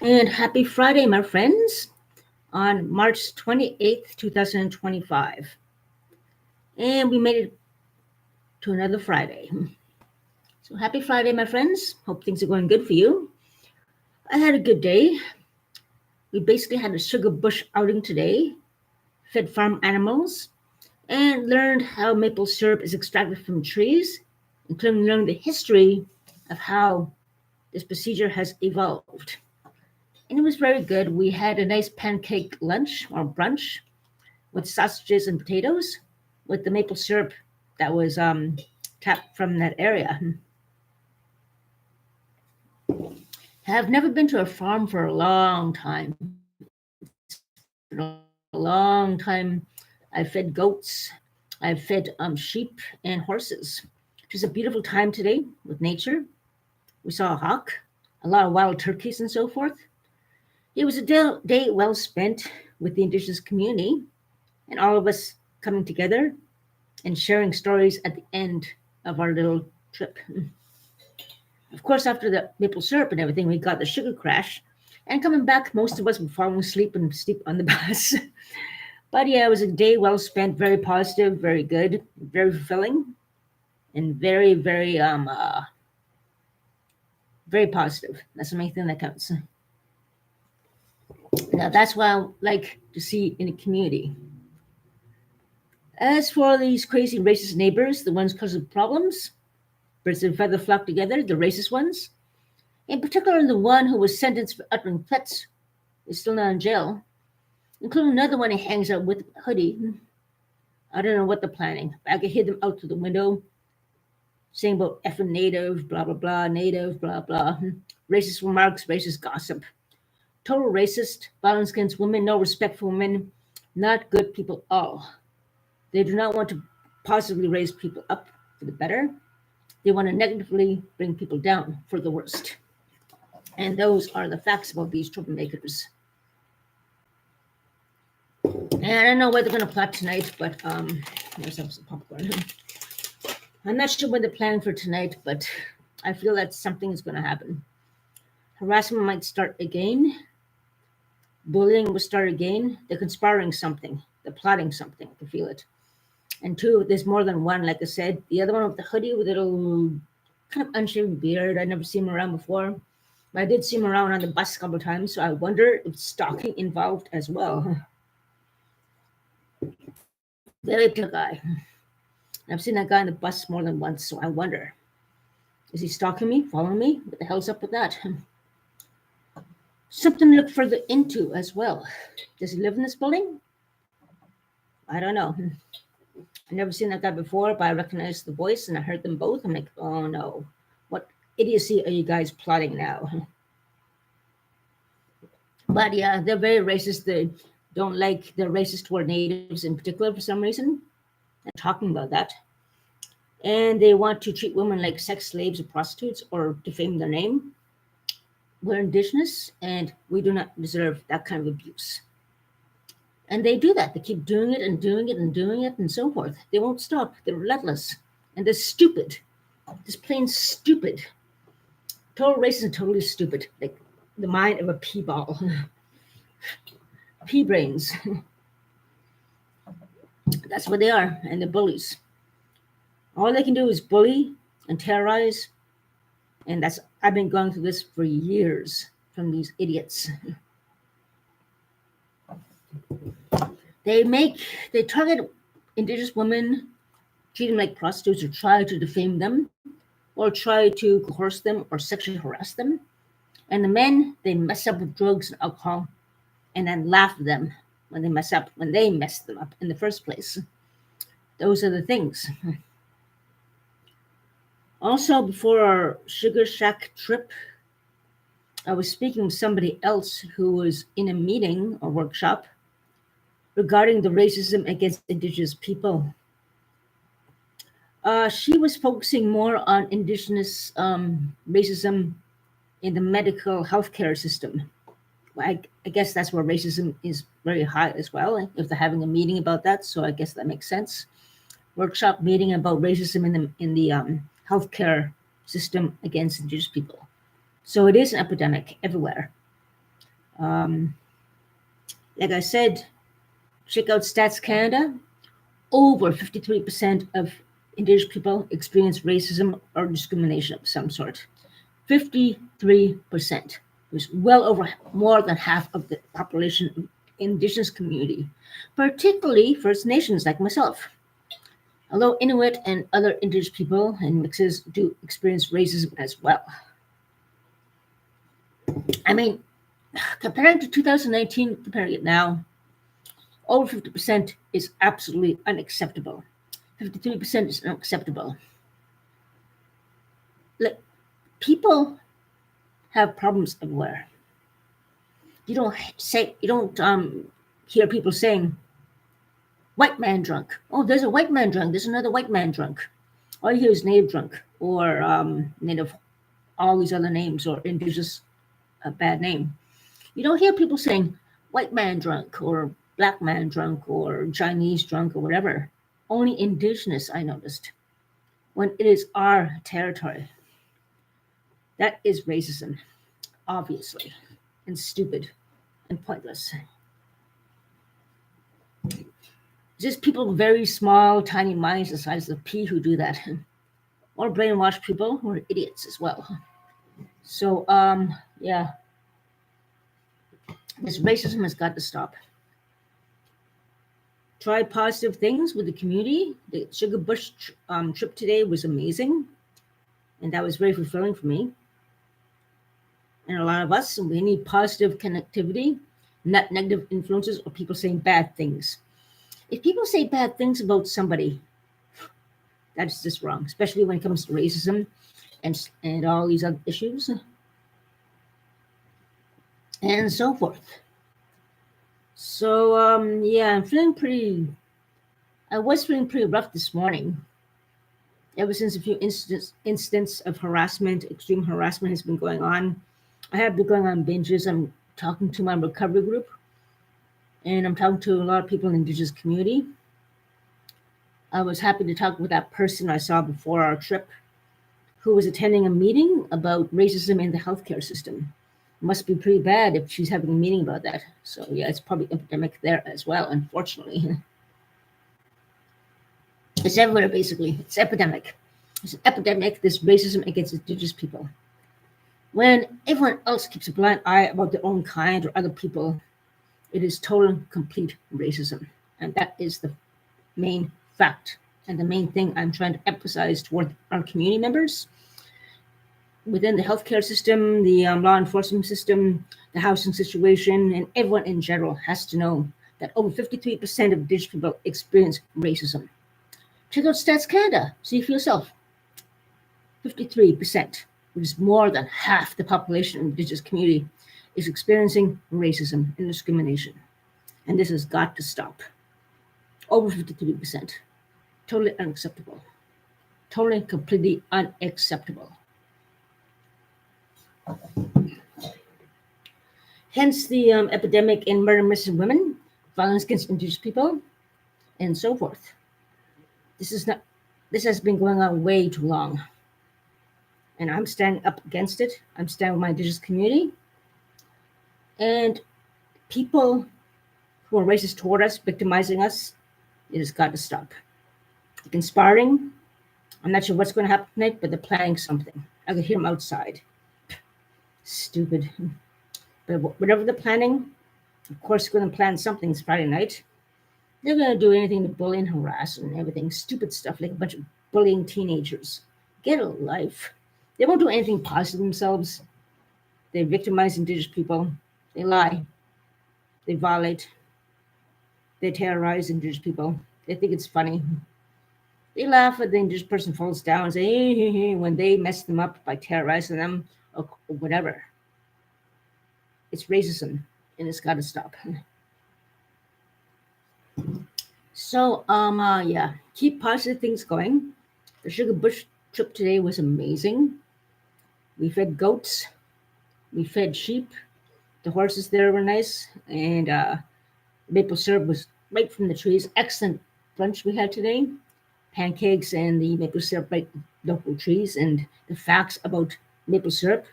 And happy Friday, my friends, on March 28th, 2025. And we made it to another Friday. So happy Friday, my friends. Hope things are going good for you. I had a good day. We basically had a sugar bush outing today, fed farm animals, and learned how maple syrup is extracted from trees, including learning the history of how this procedure has evolved. And it was very good. We had a nice pancake lunch or brunch with sausages and potatoes with the maple syrup that was tapped from that area. Have never been to a farm for a long time. It's been a long time. I fed goats. I fed sheep and horses. It was a beautiful time today with nature. We saw a hawk, a lot of wild turkeys, and so forth. It was a day well spent with the Indigenous community and all of us coming together and sharing stories at the end of our little trip. Of course, after the maple syrup and everything, we got the sugar crash. And coming back, most of us were falling asleep and sleep on the bus. But yeah, it was a day well spent, very positive, very good, very fulfilling, and very positive. That's the main thing that counts. Now, that's what I like to see in a community. As for these crazy racist neighbors, the ones causing problems, birds of a feather flock together, the racist ones, in particular the one who was sentenced for uttering threats is still not in jail, including another one who hangs out with a hoodie. I don't know what they're planning. I could hear them out through the window saying about effing native, blah, blah, blah, native, blah, blah. Racist remarks, racist gossip. Total racist, violence against women, no respect for women, not good people at all. They do not want to positively raise people up for the better. They want to negatively bring people down for the worst. And those are the facts about these troublemakers. And I don't know what they're going to plot tonight, but let's have some popcorn. I'm not sure what they're planning for tonight, but I feel that something is going to happen. Harassment might start again. Bullying will start again. They're conspiring something. They're plotting something. I can feel it. And two, there's more than one, like I said. The other one with the hoodie with a little kind of unshaven beard. I'd never seen him around before. But I did see him around on the bus a couple of times, so I wonder if stalking involved as well. Very big guy. I've seen that guy on the bus more than once, so I wonder. Is he stalking me, following me? What the hell's up with that? Something to look further into as well. Does he live in this building? I don't know. I've never seen that guy before, but I recognized the voice and I heard them both. I'm like, oh no. What idiocy are you guys plotting now? But yeah, they're very racist. They don't like, they're racist toward natives in particular for some reason. I'm talking about that. And they want to treat women like sex slaves or prostitutes or defame their name. We're Indigenous and we do not deserve that kind of abuse. And they do that. They keep doing it and doing it and doing it and so forth. They won't stop. They're relentless. And they're stupid. Just plain stupid. Total racism, totally stupid. Like the mind of a pea ball. Pea brains. That's what they are. And they're bullies. All they can do is bully and terrorize. And that's, I've been going through this for years from these idiots. They target Indigenous women, treat them like prostitutes, or try to defame them, or try to coerce them or sexually harass them. And the men, they mess up with drugs and alcohol, and then laugh at them when they mess them up in the first place. Those are the things. Also, before our Sugar Shack trip, I was speaking with somebody else who was in a meeting or workshop regarding the racism against Indigenous people. She was focusing more on Indigenous racism in the medical healthcare system. I guess that's where racism is very high as well, if they're having a meeting about that, so I guess that makes sense. Workshop meeting about racism in the healthcare system against Indigenous people. So it is an epidemic everywhere. Um, like I said, check out Stats Canada. Over 53% of Indigenous people experience racism or discrimination of some sort. 53%, which is well over more than half of the population of Indigenous community, particularly First Nations like myself. Although Inuit and other Indigenous people and mixes do experience racism as well. I mean, comparing to 2019, comparing it now, over 50% is absolutely unacceptable. 53% is unacceptable. Like, people have problems everywhere. You don't hear people saying, white man drunk. Oh, there's a white man drunk. There's another white man drunk. All you hear is native drunk or native, all these other names or indigenous bad name. You don't hear people saying white man drunk or black man drunk or Chinese drunk or whatever. Only indigenous, I noticed, when it is our territory. That is racism, obviously, and stupid and pointless. Just people with very small, tiny minds the size of a pea who do that. Or brainwashed people who are idiots as well. So, yeah, this racism has got to stop. Try positive things with the community. The Sugar Bush trip today was amazing, and that was very fulfilling for me. And a lot of us, we need positive connectivity, not negative influences or people saying bad things. If people say bad things about somebody, that's just wrong, especially when it comes to racism and all these other issues and so forth. So yeah, I was feeling pretty rough this morning. Ever since a few instances of harassment, extreme harassment has been going on. I have been going on binges. I'm talking to my recovery group, and I'm talking to a lot of people in the Indigenous community. I was happy to talk with that person I saw before our trip who was attending a meeting about racism in the healthcare system. Must be pretty bad if she's having a meeting about that. So yeah, it's probably epidemic there as well, unfortunately. It's everywhere, basically. It's epidemic. It's an epidemic, this racism against Indigenous people. When everyone else keeps a blind eye about their own kind or other people, it is total, complete racism. And that is the main fact and the main thing I'm trying to emphasize toward our community members within the healthcare system, the law enforcement system, the housing situation, and everyone in general has to know that over 53% of Indigenous people experience racism. Check out Stats Canada, see for yourself. 53%, which is more than half the population of the Indigenous community, is experiencing racism and discrimination. And this has got to stop. Over 53%. Totally unacceptable. Totally, completely unacceptable. Hence the epidemic in murder, missing women, violence against Indigenous people, and so forth. This has been going on way too long. And I'm standing up against it. I'm standing with my Indigenous community. And people who are racist toward us, victimizing us, it has got to stop. Conspiring. I'm not sure what's going to happen tonight, but they're planning something. I could hear them outside. Stupid. But whatever they're planning, of course, they're going to plan something. It's Friday night. They're going to do anything to bully and harass and everything. Stupid stuff, like a bunch of bullying teenagers. Get a life. They won't do anything positive themselves. They victimize Indigenous people. They lie. They violate. They terrorize Indigenous people. They think it's funny. They laugh when the Indigenous person falls down and say, hey, when they mess them up by terrorizing them or whatever. It's racism, and it's got to stop. So, yeah, keep positive things going. The Sugar Bush trip today was amazing. We fed goats. We fed sheep. The horses there were nice, and maple syrup was right from the trees. Excellent brunch we had today. Pancakes and the maple syrup right local trees, and the facts about maple syrup.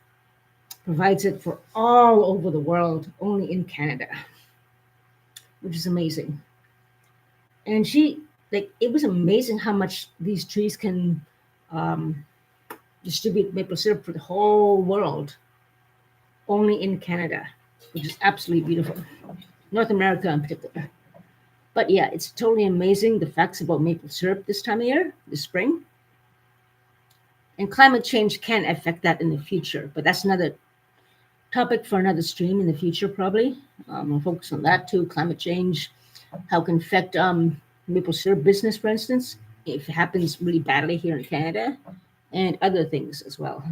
provides it for all over the world, only in Canada, which is amazing. And it was amazing how much these trees can um, distribute maple syrup for the whole world, only in Canada, which is absolutely beautiful. North America in particular. But yeah, it's totally amazing the facts about maple syrup this time of year, this spring. And climate change can affect that in the future, but that's another topic for another stream in the future, probably. We'll focus on that too, climate change, how it can affect maple syrup business, for instance, if it happens really badly here in Canada, and other things as well.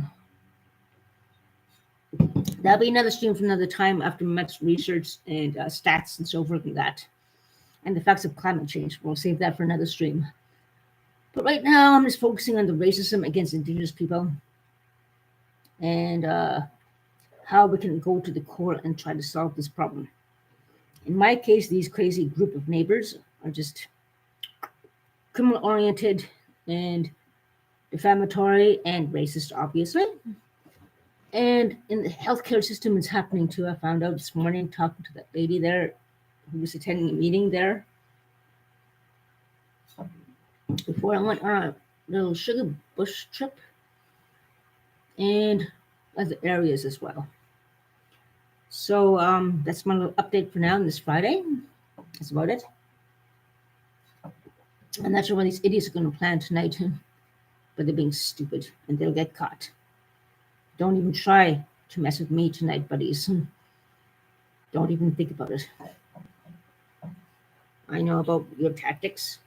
That'll be another stream for another time after much research and stats and so forth and that, and the effects of climate change. We'll save that for another stream. But right now, I'm just focusing on the racism against Indigenous people and how we can go to the core and try to solve this problem. In my case, these crazy group of neighbors are just criminal oriented and defamatory and racist, obviously. And in the healthcare system, it's happening too. I found out this morning talking to that lady there who was attending a meeting there before I went on a little sugar bush trip and other areas as well. So that's my little update for now on this Friday. That's about it. I'm not sure what these idiots are going to plan tonight, but they're being stupid and they'll get caught. Don't even try to mess with me tonight, buddies. Don't even think about it. I know about your tactics.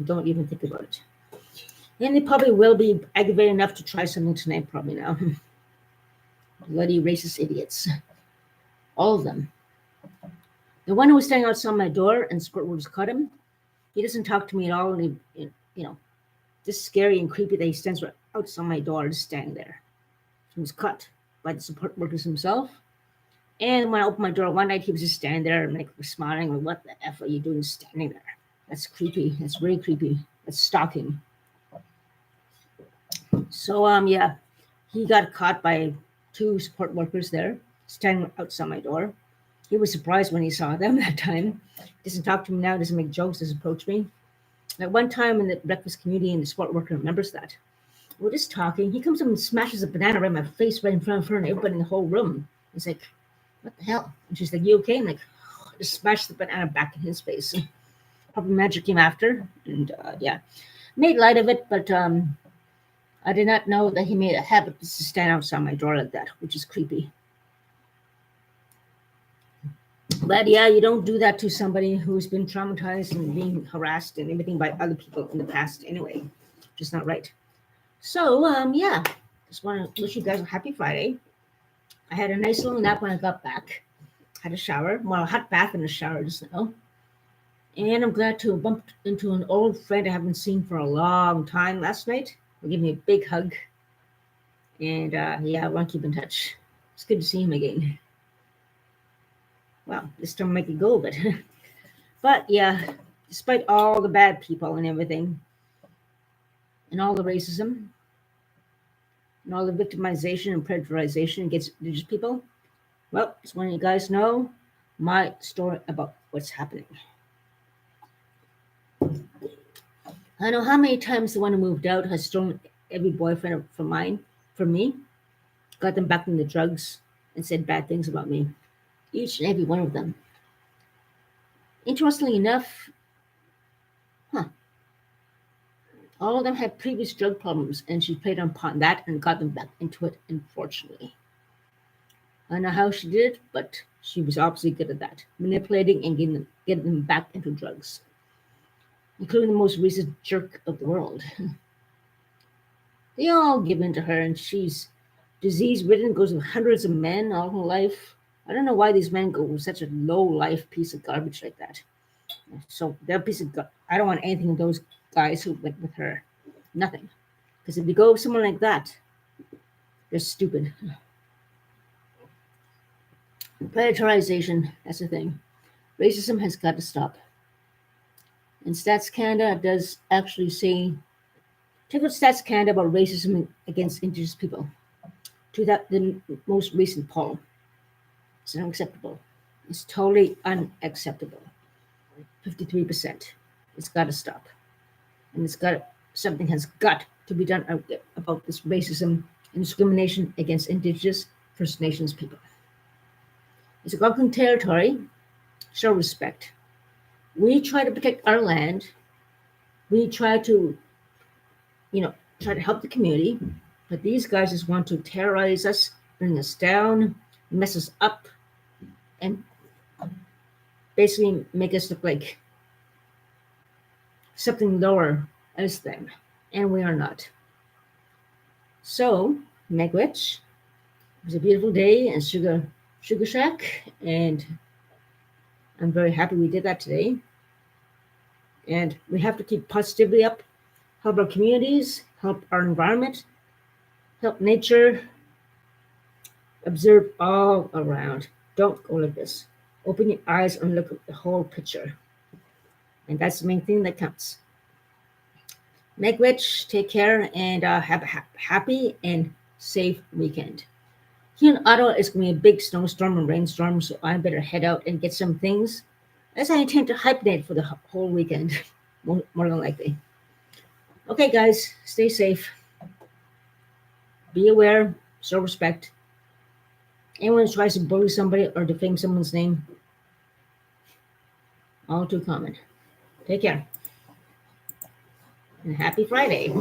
Don't even think about it. And they probably will be aggravated enough to try something tonight, probably now. Bloody racist idiots. All of them. The one who was standing outside my door and Squirtwood just caught him, he doesn't talk to me at all. And just scary and creepy that he stands right outside my door, just standing there. He was cut by the support workers himself. And when I opened my door one night, he was just standing there and like smiling. Like, what the F are you doing standing there? That's creepy. That's very creepy. That's stalking. So, yeah, he got caught by two support workers there, standing outside my door. He was surprised when he saw them that time. Doesn't talk to me now, doesn't make jokes, doesn't approach me. At one time in the breakfast community, and the support worker remembers that. We're just talking. He comes up and smashes a banana right in my face, right in front of her and everybody in the whole room. He's like, what the hell? And she's like, you okay? I'm like, just smashed the banana back in his face. Probably magic came after. And yeah, made light of it, but I did not know that he made a habit to stand outside my door like that, which is creepy. But yeah, you don't do that to somebody who's been traumatized and being harassed and everything by other people in the past anyway. Just not right. So, yeah, just want to wish you guys a happy Friday. I had a nice little nap when I got back. Had a shower, well, a hot bath and a shower just now. And I'm glad to have bumped into an old friend I haven't seen for a long time last night. He gave me a big hug. And yeah, I want to keep in touch. It's good to see him again. Well, this time I make it go a bit. But yeah, despite all the bad people and everything, and all the racism, and all the victimization and predatorization against Indigenous people, well, just want you guys know my story about what's happening. I know how many times the one who moved out has stolen every boyfriend from me, got them back into drugs, and said bad things about me. Each and every one of them. Interestingly enough, all of them had previous drug problems, and she played upon that and got them back into it, unfortunately. I don't know how she did it, but she was obviously good at that, manipulating and getting them back into drugs, including the most recent jerk of the world. They all give in to her, and she's disease-ridden, goes with hundreds of men all her life. I don't know why these men go with such a low-life piece of garbage like that. So they're a piece of I don't want anything with those guys who went with her. Nothing. Because if you go with someone like that, they're stupid. Predatorization, that's the thing. Racism has got to stop. And Stats Canada does actually say, check out Stats Canada about racism against Indigenous people. to the most recent poll. It's unacceptable. It's totally unacceptable. 53%. It's got to stop, and something has got to be done about this racism and discrimination against Indigenous First Nations people. It's a Algonquin territory. Show respect. We try to protect our land. We try to, try to help the community, but these guys just want to terrorize us, bring us down, mess us up, and basically make us look like something lower as them, and we are not. So, Megwitch, it was a beautiful day in Sugar Shack, and I'm very happy we did that today. And we have to keep positivity up, help our communities, help our environment, help nature, observe all around. Don't go like this. Open your eyes and look at the whole picture. And that's the main thing that counts. Make rich, take care, and have a happy and safe weekend. Here in Ottawa, it's going to be a big snowstorm and rainstorm, so I better head out and get some things, as I intend to hibernate for the whole weekend, more than likely. Okay, guys, stay safe. Be aware, show respect. Anyone who tries to bully somebody or defame someone's name, all too common. Take care. And happy Friday.